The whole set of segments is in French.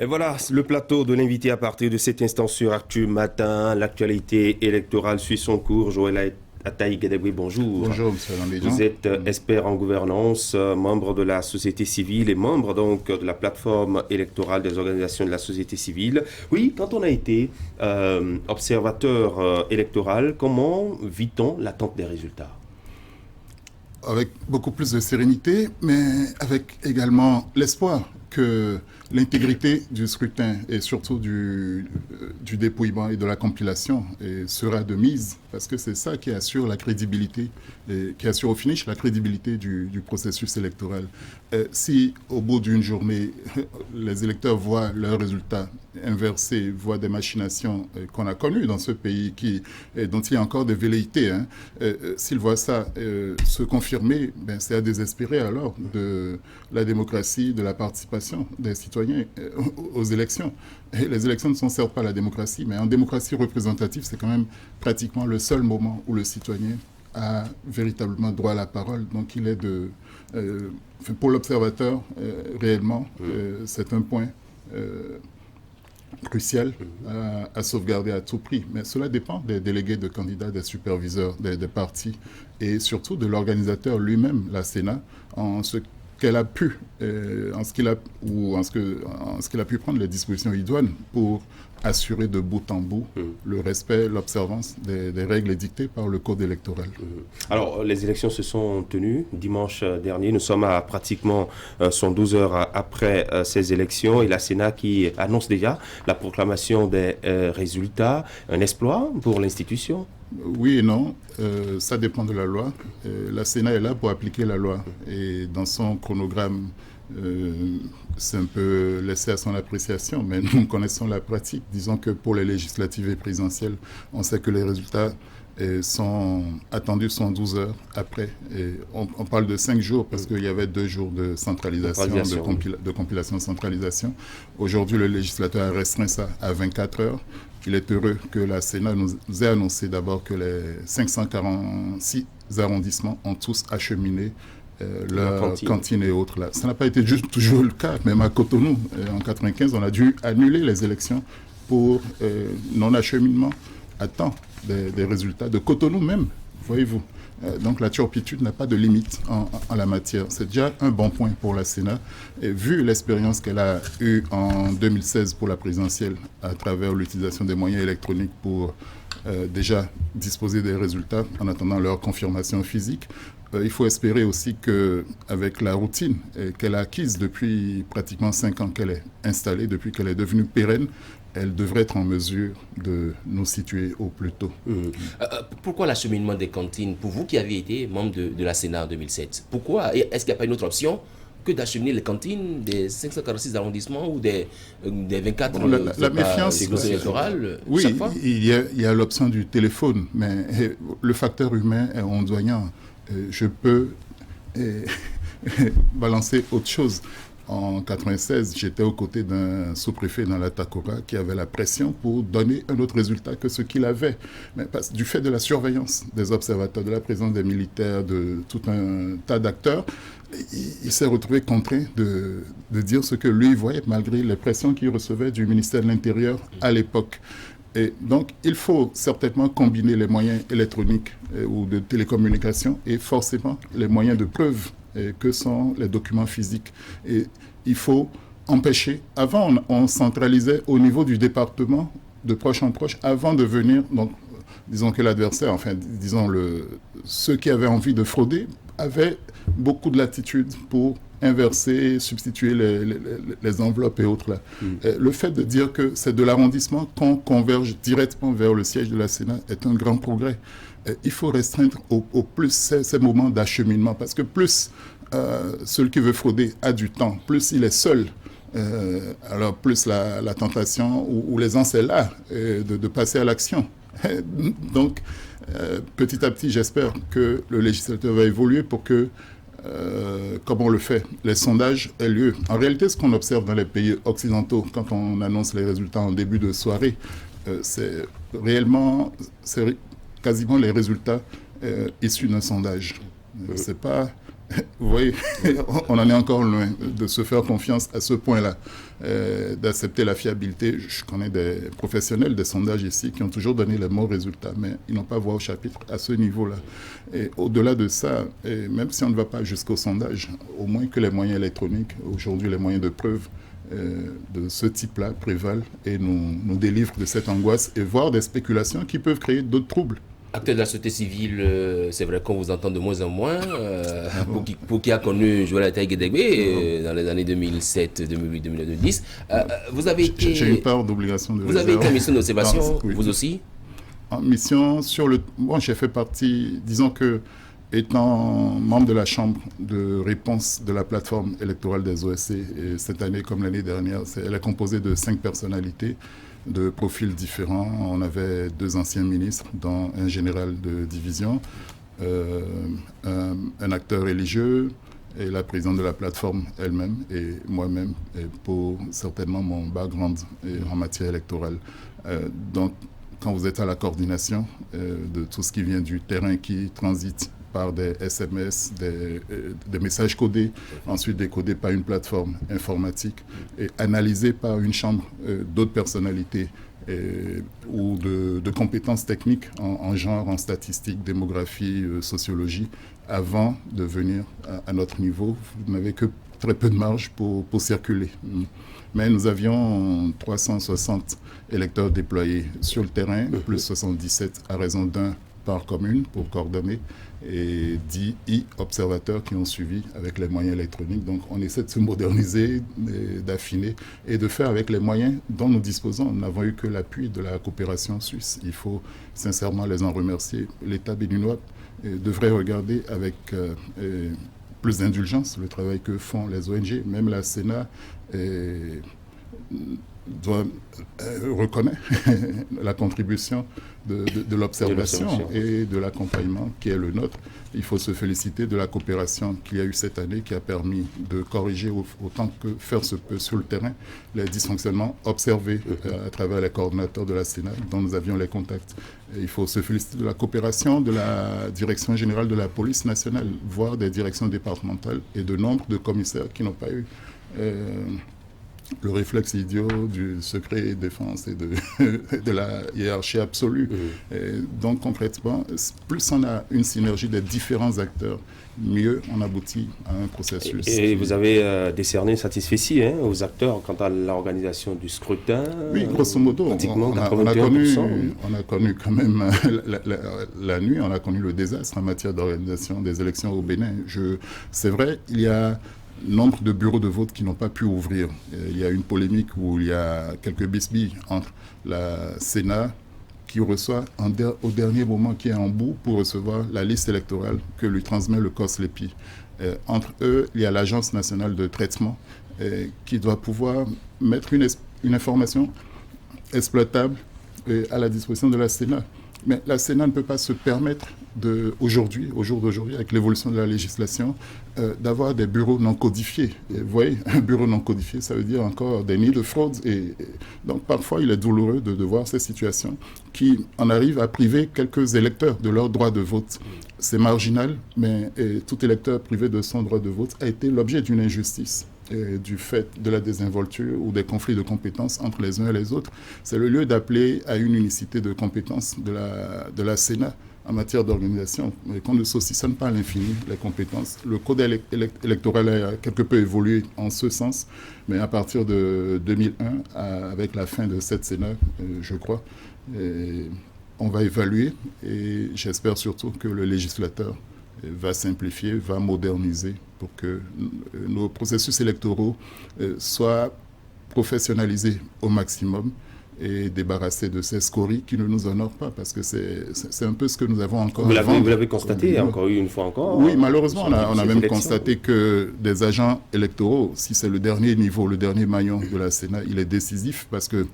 Et voilà, le plateau de l'invité à partir de cet instant sur Actu Matin. L'actualité électorale suit son cours. Joël Ataï Guédéboué, bonjour. Bonjour, monsieur Landéjean. Vous êtes expert en gouvernance, membre de la société civile et membre donc de la plateforme électorale des organisations de la société civile. Oui, quand on a été observateur électoral, comment vit-on l'attente des résultats? Avec beaucoup plus de sérénité, mais avec également l'espoir que l'intégrité du scrutin et surtout du dépouillement et de la compilation sera de mise, parce que c'est ça qui assure la crédibilité, qui assure au finish la crédibilité du processus électoral. Si au bout d'une journée, les électeurs voient leurs résultats inversés, voient des machinations qu'on a connues dans ce pays, dont il y a encore des velléités, s'ils voient ça se confirmer, ben, c'est à désespérer alors de la démocratie, de la participation des citoyens aux élections. Et les élections ne sont certes pas la démocratie, mais en démocratie représentative, c'est quand même pratiquement le seul moment où le citoyen a véritablement droit à la parole. Donc il est pour l'observateur, réellement, c'est un point crucial à sauvegarder à tout prix. Mais cela dépend des délégués de candidats, des superviseurs, des partis et surtout de l'organisateur lui-même, la Sénat, en ce qu'elle a pu, en ce qu'il a pu prendre les dispositions idoines pour assurer de bout en bout le respect, l'observance des règles édictées par le code électoral. Alors, les élections se sont tenues dimanche dernier. Nous sommes à pratiquement 112 heures après ces élections et la Sénat qui annonce déjà la proclamation des résultats. Un exploit pour l'institution? Oui et non, ça dépend de la loi. La Sénat est là pour appliquer la loi et dans son chronogramme, c'est un peu laissé à son appréciation, mais nous connaissons la pratique. Disons que pour les législatives et présidentielles, on sait que les résultats sont attendus 112 heures après. Et on parle de 5 jours parce qu'il y avait 2 jours de centralisation, de compilation, centralisation. Aujourd'hui, le législateur a restreint ça à 24 heures. Il est heureux que la Sénat nous ait annoncé d'abord que les 546 arrondissements ont tous acheminé leur cantine et autres. Là. Ça n'a pas été toujours le cas, même à Cotonou. En 1995, on a dû annuler les élections pour non-acheminement à temps des résultats de Cotonou même, voyez-vous. Donc la turpitude n'a pas de limite en la matière. C'est déjà un bon point pour la Sénat. Et vu l'expérience qu'elle a eue en 2016 pour la présidentielle à travers l'utilisation des moyens électroniques pour déjà disposer des résultats en attendant leur confirmation physique, il faut espérer aussi qu'avec la routine qu'elle a acquise depuis pratiquement 5 ans qu'elle est installée, depuis qu'elle est devenue pérenne, elle devrait être en mesure de nous situer au plus tôt. Pourquoi l'acheminement des cantines? Pour vous qui avez été membre de la Sénat en 2007, pourquoi? Est-ce qu'il n'y a pas une autre option que d'acheminer les cantines des 546 arrondissements ou des 24 la méfiance électorales? Oui, chaque fois? Il y a l'option du téléphone, mais le facteur humain est ondoyant. Je peux balancer autre chose. En 1996, j'étais aux côtés d'un sous-préfet dans la Takora qui avait la pression pour donner un autre résultat que ce qu'il avait. Mais du fait de la surveillance des observateurs, de la présence des militaires, de tout un tas d'acteurs, il s'est retrouvé contraint de dire ce que lui voyait, malgré les pressions qu'il recevait du ministère de l'Intérieur à l'époque. Et donc, il faut certainement combiner les moyens électroniques ou de télécommunication et forcément les moyens de preuve que sont les documents physiques. Et il faut empêcher. Avant, on centralisait au niveau du département, de proche en proche, avant de venir. Donc, disons que l'adversaire, enfin, disons ceux qui avaient envie de frauder, avaient beaucoup de latitude pour inverser, substituer les enveloppes et autres. Là. Le fait de dire que c'est de l'arrondissement qu'on converge directement vers le siège de la Sénat est un grand progrès. Il faut restreindre au plus ces moments d'acheminement, parce que plus celui qui veut frauder a du temps, plus il est seul, alors plus la tentation ou l'aisance est là de passer à l'action. Donc, petit à petit, j'espère que le législateur va évoluer pour que, comme on le fait, les sondages aient lieu. En réalité, ce qu'on observe dans les pays occidentaux, quand on annonce les résultats en début de soirée, c'est quasiment les résultats issus d'un sondage. C'est pas Vous voyez, on en est encore loin de se faire confiance à ce point-là, d'accepter la fiabilité. Je connais des professionnels des sondages ici qui ont toujours donné les bons résultats, mais ils n'ont pas voix au chapitre à ce niveau-là. Et au-delà de ça, et même si on ne va pas jusqu'au sondage, au moins que les moyens électroniques, aujourd'hui les moyens de preuve de ce type-là prévalent et nous délivrent de cette angoisse et voire des spéculations qui peuvent créer d'autres troubles. Acteur de la société civile, c'est vrai qu'on vous entend de moins en moins. Pour qui a connu Joël Ataï-Guédégbé dans les années 2007, 2008, 2009, 2010, vous avez été... J'ai une part d'obligation de réserve. Vous avez été en mission d'observation, Oui. vous aussi? En mission sur le... Moi, j'ai fait partie, disons que, étant membre de la chambre de réponse de la plateforme électorale des OSC, et cette année comme l'année dernière, elle est composée de 5 personnalités de profils différents. On avait 2 anciens ministres, dont un général de division, un acteur religieux, et la présidente de la plateforme elle-même, et moi-même, pour certainement mon background en matière électorale. Donc, quand vous êtes à la coordination de tout ce qui vient du terrain qui transite par des SMS, des messages codés, ensuite décodés par une plateforme informatique et analysés par une chambre d'autres personnalités ou de compétences techniques en genre, en statistique, démographie, sociologie, avant de venir à notre niveau. Vous n'avez que très peu de marge pour circuler. Mais nous avions 360 électeurs déployés sur le terrain, plus 77 à raison d'un par commune pour coordonner, et 10 observateurs qui ont suivi avec les moyens électroniques. Donc on essaie de se moderniser, d'affiner et de faire avec les moyens dont nous disposons. Nous n'avons eu que l'appui de la coopération suisse. Il faut sincèrement les en remercier. L'État béninois devrait regarder avec plus d'indulgence le travail que font les ONG. Même la Sénat reconnaît la contribution de l'observation et de l'accompagnement qui est le nôtre. Il faut se féliciter de la coopération qu'il y a eu cette année qui a permis de corriger autant que faire se peut sur le terrain les dysfonctionnements observés à travers les coordonnateurs de la Sénat dont nous avions les contacts. Et il faut se féliciter de la coopération de la Direction générale de la police nationale, voire des directions départementales et de nombre de commissaires qui n'ont pas eu le réflexe idiot du secret défense et de la hiérarchie absolue. Et donc concrètement, plus on a une synergie des différents acteurs, mieux on aboutit à un processus. Et vous avez décerné satisfecit aux acteurs quant à l'organisation du scrutin? Oui, grosso modo, on a connu quand même la nuit, on a connu le désastre en matière d'organisation des élections au Bénin. C'est vrai, il y a nombre de bureaux de vote qui n'ont pas pu ouvrir. Il y a une polémique où il y a quelques bisbilles entre la Sénat qui reçoit au dernier moment, qui est en bout pour recevoir la liste électorale que lui transmet le COSLEPI. Entre eux, il y a l'Agence nationale de traitement qui doit pouvoir mettre une information exploitable à la disposition de la Sénat. Mais la Sénat ne peut pas se permettre au jour d'aujourd'hui, avec l'évolution de la législation, d'avoir des bureaux non codifiés. Et vous voyez, un bureau non codifié, ça veut dire encore des nids de fraude. Et donc parfois, il est douloureux de voir ces situations qui en arrivent à priver quelques électeurs de leur droit de vote. C'est marginal, mais tout électeur privé de son droit de vote a été l'objet d'une injustice. Du fait de la désinvolture ou des conflits de compétences entre les uns et les autres. C'est le lieu d'appeler à une unicité de compétences de la Sénat en matière d'organisation, mais qu'on ne saucissonne pas à l'infini les compétences. Le code électoral a quelque peu évolué en ce sens, mais à partir de 2001, avec la fin de cette Sénat, je crois, on va évaluer et j'espère surtout que le législateur va simplifier, va moderniser pour que nos processus électoraux soient professionnalisés au maximum et débarrassés de ces scories qui ne nous honorent pas, parce que c'est un peu ce que nous avons encore. Vous l'avez constaté encore une fois encore. Oui, malheureusement, on a même constaté que des agents électoraux, si c'est le dernier niveau, le dernier maillon de la Sénat, il est décisif parce que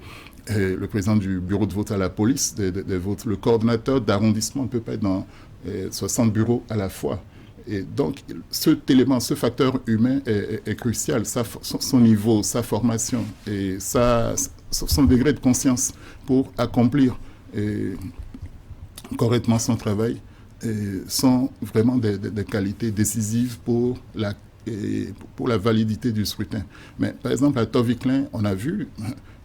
le président du bureau de vote à la police, des votes, le coordonnateur d'arrondissement ne peut pas être dans 60 bureaux à la fois. Et donc, cet élément, ce facteur humain est crucial. Son niveau, sa formation et son degré de conscience pour accomplir correctement son travail sont vraiment des qualités décisives pour la validité du scrutin. Mais par exemple, à Toviklin, on a vu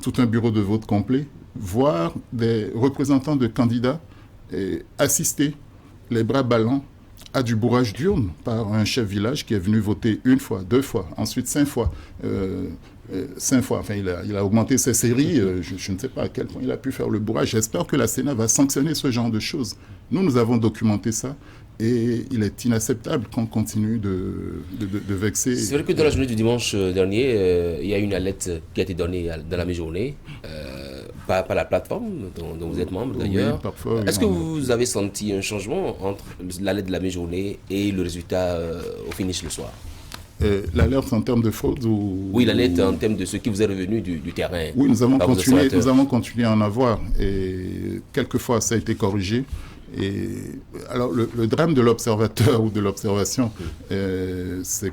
tout un bureau de vote complet, voire des représentants de candidats assister les bras ballants à du bourrage d'urne par un chef village qui est venu voter 1 fois, 2 fois, ensuite 5 fois. 5 fois. Enfin, il a augmenté ses séries. Je ne sais pas à quel point il a pu faire le bourrage. J'espère que la Sénat va sanctionner ce genre de choses. Nous avons documenté ça. Et il est inacceptable qu'on continue de vexer. C'est vrai que dans la journée du dimanche dernier, il y a une alerte qui a été donnée dans la mi-journée, par la plateforme dont vous êtes membre d'ailleurs. Oui, parfois. Est-ce que vous avez senti un changement entre l'alerte de la mi-journée et le résultat au finish le soir? L'alerte en termes de fraude ou... Oui, l'alerte en termes de ce qui vous est revenu du terrain. Oui, nous avons continué à en avoir. Et quelquefois, ça a été corrigé. Et alors, le drame de l'observateur ou de l'observation, c'est